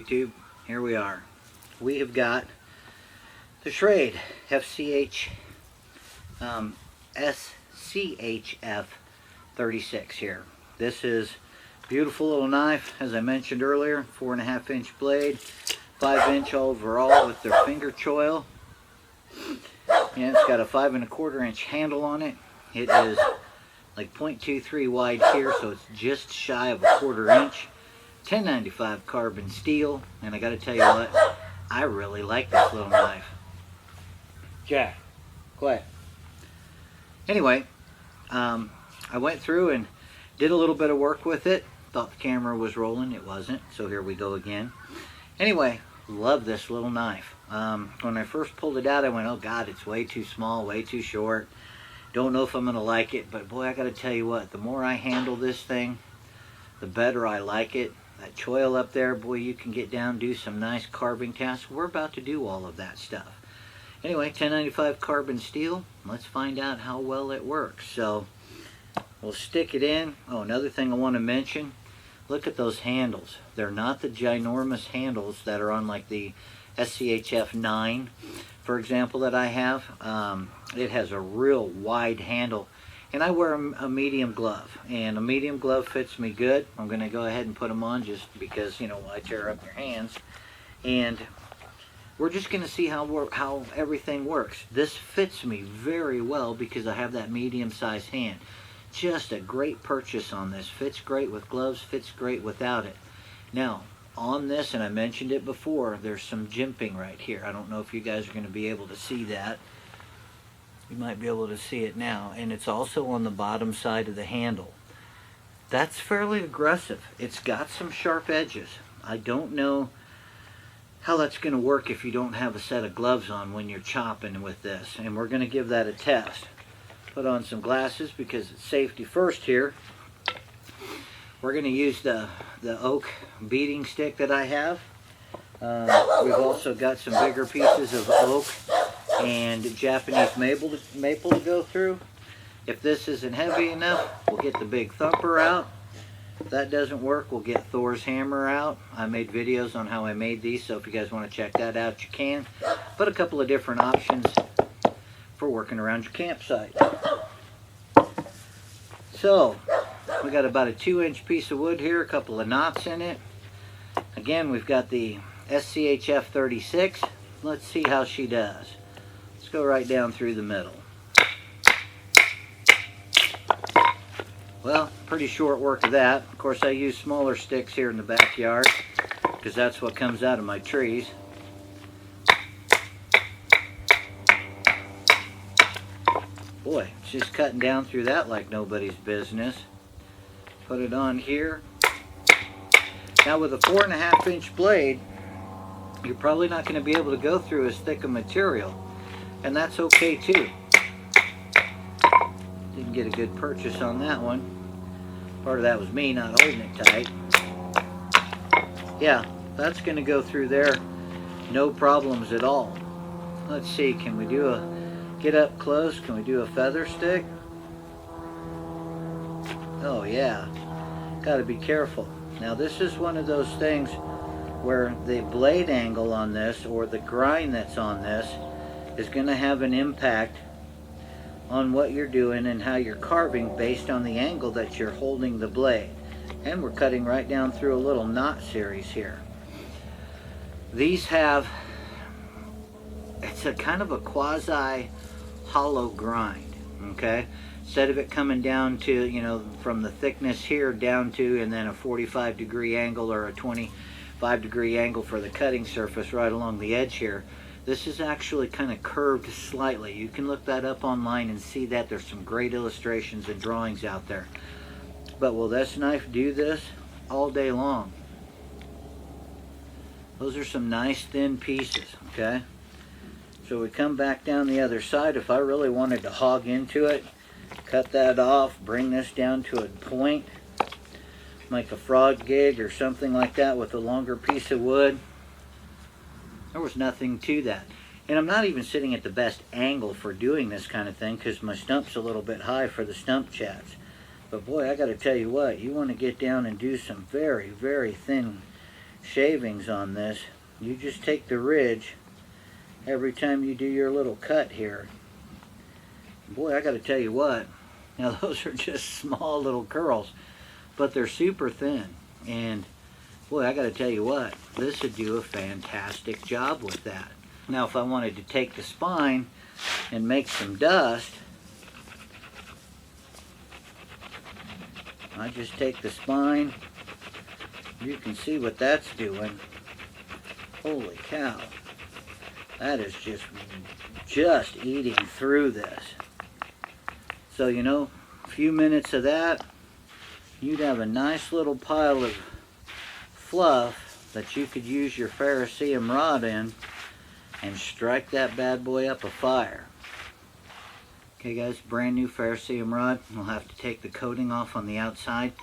YouTube. Here we are. We have got the Schrade SCHF 36 here. This is a beautiful little knife, as I mentioned earlier. 4.5 inch blade, 5 inch overall with their finger choil. And it's got a 5 1/4 inch handle on it. It is like 0.23 wide here, so it's just shy of 1/4 inch. 1095 carbon steel, and I gotta tell you what, I really like this little knife. Jack, quiet. Anyway, I went through and did a little bit of work with it. Thought the camera was rolling, it wasn't, so here we go again. Anyway, love this little knife. When I first pulled it out, I went, oh God, it's way too small, way too short. Don't know if I'm gonna like it, but boy, I gotta tell you what, the more I handle this thing, the better I like it. That choil up there, boy, you can get down, do some nice carving tasks. We're about to do all of that stuff. Anyway, 1095 carbon steel. Let's find out how well it works. So we'll stick it in. Oh, another thing I want to mention, look at those handles. They're not the ginormous handles that are on like the SCHF 9, for example, that I have. It has a real wide handle. And I wear a medium glove, and a medium glove fits me good. I'm going to go ahead and put them on just because, you know, I tear up your hands. And we're just going to see how everything works. This fits me very well because I have that medium-sized hand. Just a great purchase on this. Fits great with gloves, fits great without it. Now, on this, and I mentioned it before, there's some jimping right here. I don't know if you guys are going to be able to see that. You might be able to see it now, and it's also on the bottom side of the handle. That's fairly aggressive. It's got some sharp edges. I don't know how that's going to work if you don't have a set of gloves on when you're chopping with this, and we're going to give that a test. Put on some glasses because it's safety first here. We're going to use the oak beating stick that I have. We've also got some bigger pieces of oak and Japanese maple to go through. If this isn't heavy enough, we'll get the big thumper out. If that doesn't work, we'll get Thor's hammer out. I made videos on how I made these, so if you guys want to check that out, you can. But a couple of different options for working around your campsite. So, we got about a 2-inch piece of wood here, a couple of knots in it. Again, we've got the SCHF 36. Let's see how she does. Let's go right down through the middle. Well, pretty short work of that. Of course, I use smaller sticks here in the backyard because that's what comes out of my trees. Boy, she's cutting down through that like nobody's business. Put it on here. Now with a 4.5 inch blade, you're probably not going to be able to go through as thick a material. And that's okay too. Didn't get a good purchase on that one. Part of that was me not holding it tight. Yeah, that's going to go through there, no problems at all. Let's see, can we do get up close? Can we do a feather stick? Oh yeah, got to be careful. Now this is one of those things where the blade angle on this, or the grind that's on this, is going to have an impact on what you're doing and how you're carving based on the angle that you're holding the blade. And we're cutting right down through a little knot series here. These have, it's a kind of a quasi hollow grind, okay? Instead of it coming down to, you know, from the thickness here down to, and then a 45-degree angle or a 25-degree angle for the cutting surface right along the edge here, this is actually kind of curved slightly. You can look that up online and see that. There's some great illustrations and drawings out there. But will this knife do this all day long? Those are some nice thin pieces, okay? So we come back down the other side. If I really wanted to hog into it, cut that off, bring this down to a point, make a frog gig or something like that with a longer piece of wood. There was nothing to that. And I'm not even sitting at the best angle for doing this kind of thing because my stump's a little bit high for the stump chats. But boy, I got to tell you what, you want to get down and do some very, very thin shavings on this. You just take the ridge every time you do your little cut here. Boy, I gotta tell you what, now those are just small little curls, but they're super thin. And boy, I gotta tell you what, this would do a fantastic job with that. Now if I wanted to take the spine and make some dust, I just take the spine. You can see what that's doing. Holy cow. That is just eating through this. So, you know, a few minutes of that, you'd have a nice little pile of fluff that you could use your ferrocerium rod in and strike that bad boy up a fire. Okay guys, brand new ferrocerium rod. We'll have to take the coating off on the outside.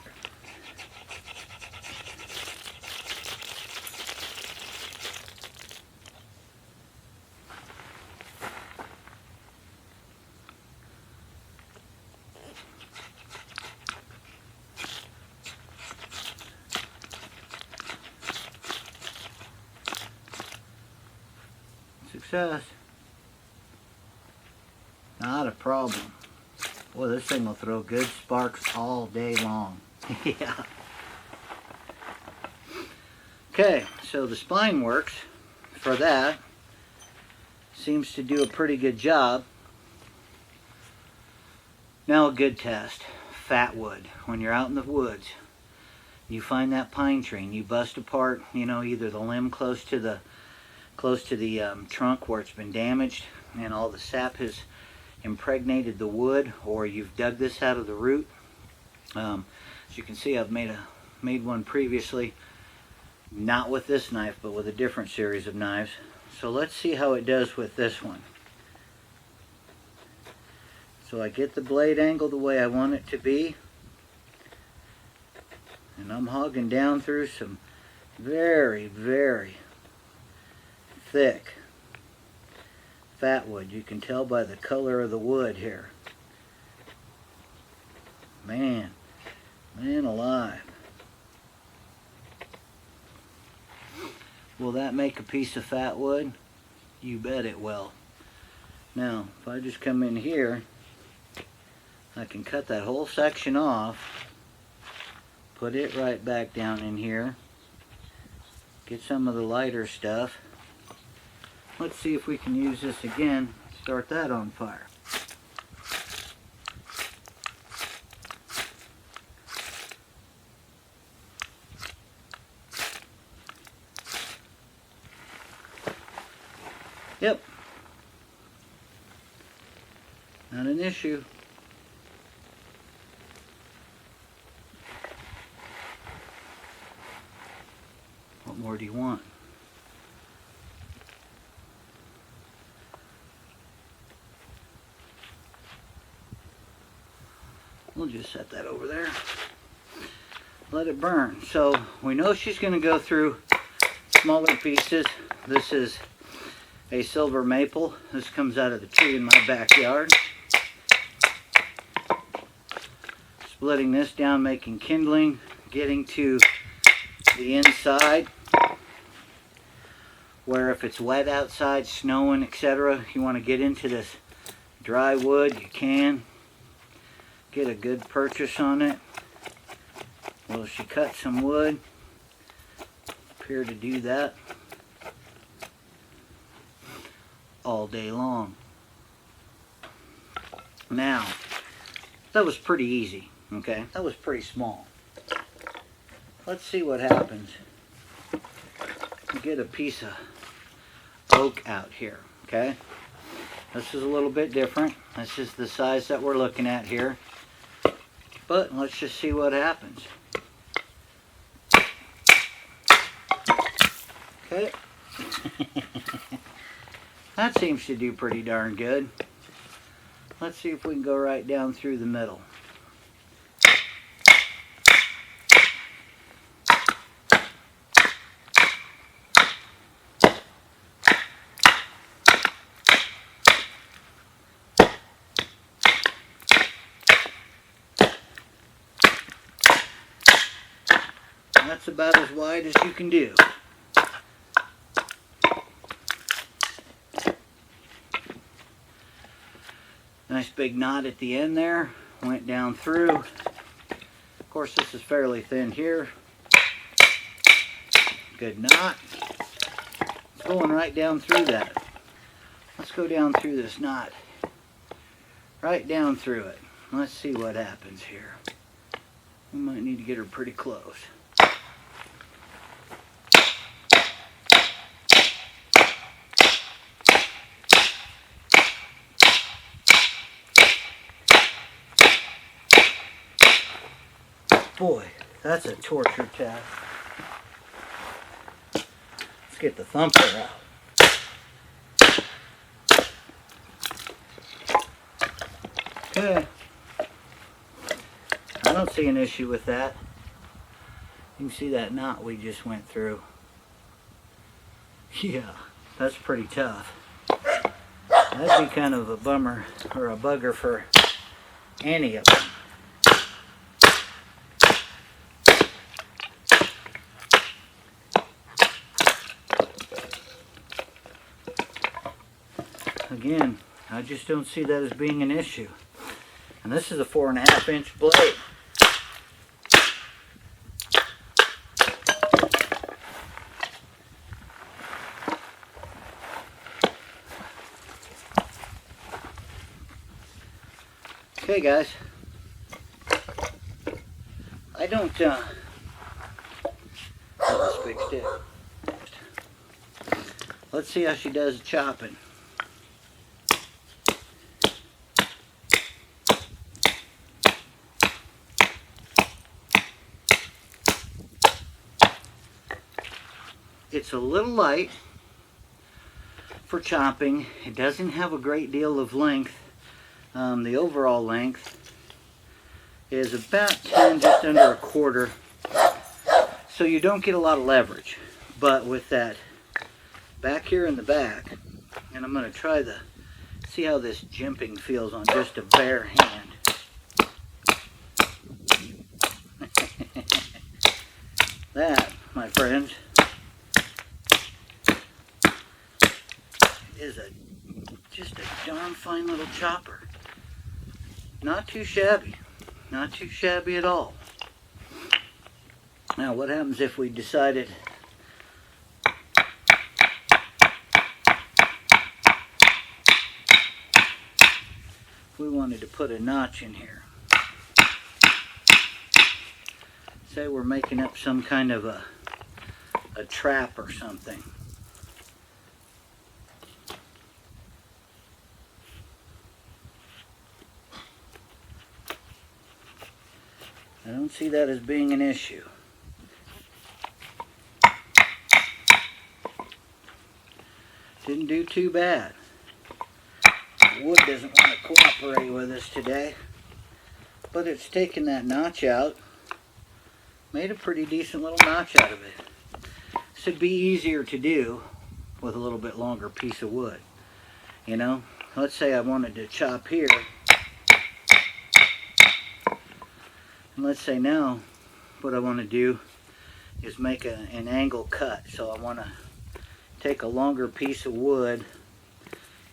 Success. Not a problem. Boy, this thing will throw good sparks all day long. Yeah. Okay, so the spine works for that. Seems to do a pretty good job. Now a good test. Fatwood. When you're out in the woods, you find that pine tree and you bust apart, you know, either the limb close to the trunk where it's been damaged and all the sap has impregnated the wood, or you've dug this out of the root. As you can see, I've made one previously, not with this knife but with a different series of knives. So let's see how it does with this one. So I get the blade angle the way I want it to be, and I'm hogging down through some very, very thick Fatwood. You can tell by the color of the wood here. Man alive. Will that make a piece of Fatwood? You bet it will. Now, if I just come in here, I can cut that whole section off, put it right back down in here, get some of the lighter stuff. Let's see if we can use this again, start that on fire. Yep, not an issue. What more do you want? We'll just set that over there. Let it burn. So we know she's going to go through smaller pieces. This is a silver maple. This comes out of the tree in my backyard. Splitting this down, making kindling, getting to the inside where if it's wet outside, snowing, etc., you want to get into this dry wood, you can. Get a good purchase on it. Well, she cut some wood. Appear to do that all day long. Now, that was pretty easy, okay? That was pretty small. Let's see what happens. Get a piece of oak out here, okay? This is a little bit different. This is the size that we're looking at here. But let's just see what happens. Okay. That seems to do pretty darn good. Let's see if we can go right down through the middle. That's about as wide as you can do. Nice big knot at the end there. Went down through. Of course, this is fairly thin here. Good knot. It's going right down through that. Let's go down through this knot. Right down through it. Let's see what happens here. We might need to get her pretty close. Boy, that's a torture task. Let's get the thumper out. Okay. I don't see an issue with that. You can see that knot we just went through. Yeah, that's pretty tough. That'd be kind of a bummer or a bugger for any of them. Again, I just don't see that as being an issue. And this is a 4.5 inch blade. Okay guys, I don't, this big stick. Let's see how she does chopping. It's a little light for chopping. It doesn't have a great deal of length. The overall length is about 10, just under a quarter. So you don't get a lot of leverage. But with that back here in the back, and I'm going to try the, see how this jimping feels on just a bare hand. That, my friends, is just a darn fine little chopper. Not too shabby. Not too shabby at all. Now what happens if we decided we wanted to put a notch in here? Say we're making up some kind of a trap or something. I don't see that as being an issue. Didn't do too bad. The wood doesn't want to cooperate with us today, but it's taken that notch out. Made a pretty decent little notch out of it. This would be easier to do with a little bit longer piece of wood. You know, let's say I wanted to chop here. And let's say now what I want to do is make an angle cut. So I want to take a longer piece of wood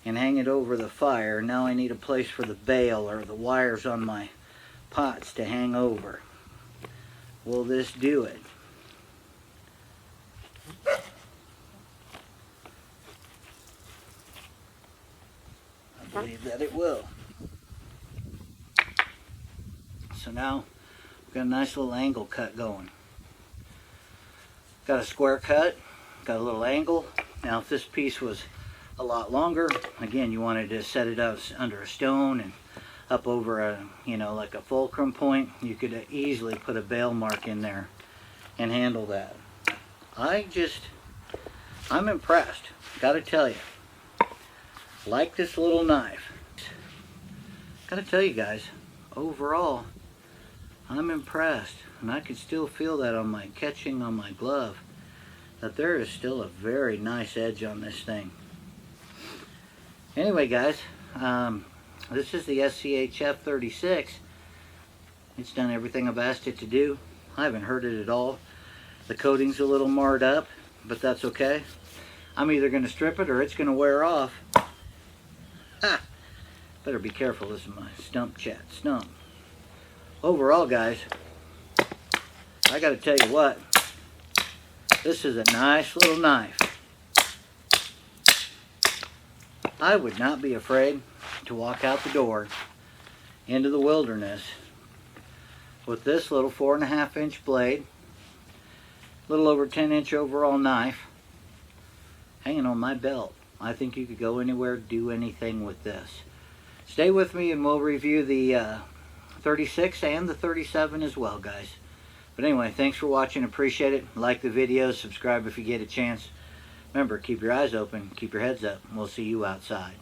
and hang it over the fire. Now I need a place for the bale or the wires on my pots to hang over. Will this do it? I believe that it will. So now we've got a nice little angle cut going. Got a square cut, got a little angle. Now if this piece was a lot longer, again you wanted to set it up under a stone and up over a, you know, like a fulcrum point, you could easily put a bale mark in there and handle that. I'm impressed, gotta tell you. Like this little knife. Gotta tell you guys, overall, I'm impressed, and I can still feel that on my catching on my glove, that there is still a very nice edge on this thing. Anyway guys, this is the SCHF 36. It's done everything I've asked it to do. I haven't hurt it at all. The coating's a little marred up, but that's okay. I'm either going to strip it or it's going to wear off. Ha! Better be careful, this is my stump chat stump. Overall, guys, I gotta tell you what, this is a nice little knife. I would not be afraid to walk out the door into the wilderness with this little 4.5 inch blade, little over 10 inch overall knife, hanging on my belt. I think you could go anywhere, do anything with this. Stay with me and we'll review the 36 and the 37 as well, guys. But anyway, thanks for watching. Appreciate it. Like the video. Subscribe if you get a chance. Remember, keep your eyes open. Keep your heads up. We'll see you outside.